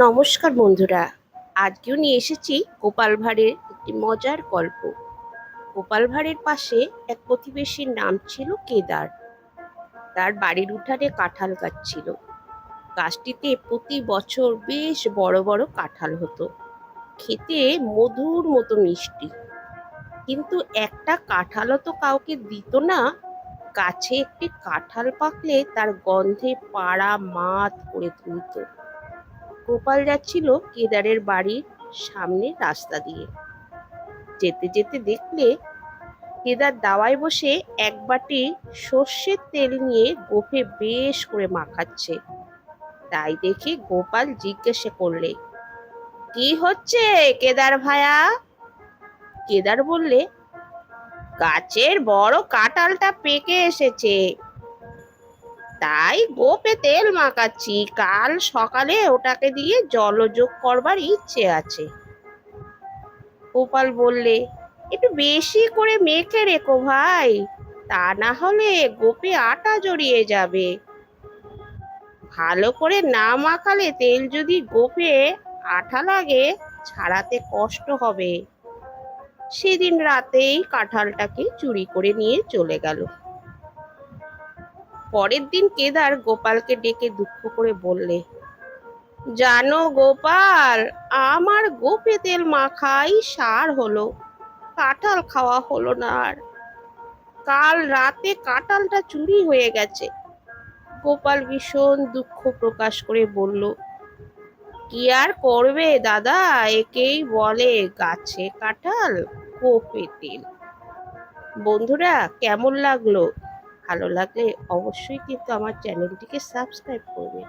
নমস্কার বন্ধুরা, আজকেও নিয়ে এসেছি গোপাল ভাঁড়ের একটি মজার গল্প। গোপাল ভাঁড়ের পাশে এক প্রতিবেশীর নাম ছিল কেদার। তার বাড়ির উঠানে কাঁঠাল গাছ ছিল। গাছটিতে প্রতি বছর বেশ বড় বড় কাঁঠাল হতো, খেতে মধুর মতো মিষ্টি। কিন্তু একটা কাঁঠালও তো কাউকে দিত না। গাছে একটি কাঁঠাল পাকলে তার গন্ধে পাড়া মাত করে তুলত। গোপাল যাচ্ছিল কেদারের বাড়ির সামনে রাস্তা দিয়ে। যেতে যেতে দেখলে কেদার দাওয়ায় বসে এক বাটি সর্ষের তেল নিয়ে গোফে বেশ করে মাখাচ্ছে। তাই দেখে গোপাল জিজ্ঞাসা করলে, কি হচ্ছে কেদার ভায়া? কেদার বললে, গাছের বড় কাঁঠালটা পেকে এসেছে, তাই গোপে তেল মাখাচ্ছি। কাল সকালে ওটাকে দিয়ে জলযোগ করবার ইচ্ছে আছে। গোপাল বললে, একটু বেশি করে মেখে রেখো ভাই, তা না হলে গোপে আটা জড়িয়ে যাবে। ভালো করে না মাখালে তেল যদি গোপে আঠা লাগে, ছাড়াতে কষ্ট হবে। সেদিন রাতেই কাঁঠালটাকে চুরি করে নিয়ে চলে গেল। পরের দিন কেদার গোপালকে ডেকে দুঃখ করে বললে, জানো গোপাল, আমার গোপে তেল মাখাই সার হলো, কাঁঠাল খাওয়া হলো না আর। কাল রাতে কাঁঠালটা চুরি হয়ে গেছে। গোপাল ভীষণ দুঃখ প্রকাশ করে বলল, কি আর করবে দাদা, একেই বলে গাছে কাঁঠাল গোপে তেল। বন্ধুরা, কেমন লাগলো? ভালো লাগলে অবশ্যই কিন্তু আমার চ্যানেলটিকে সাবস্ক্রাইব করবে।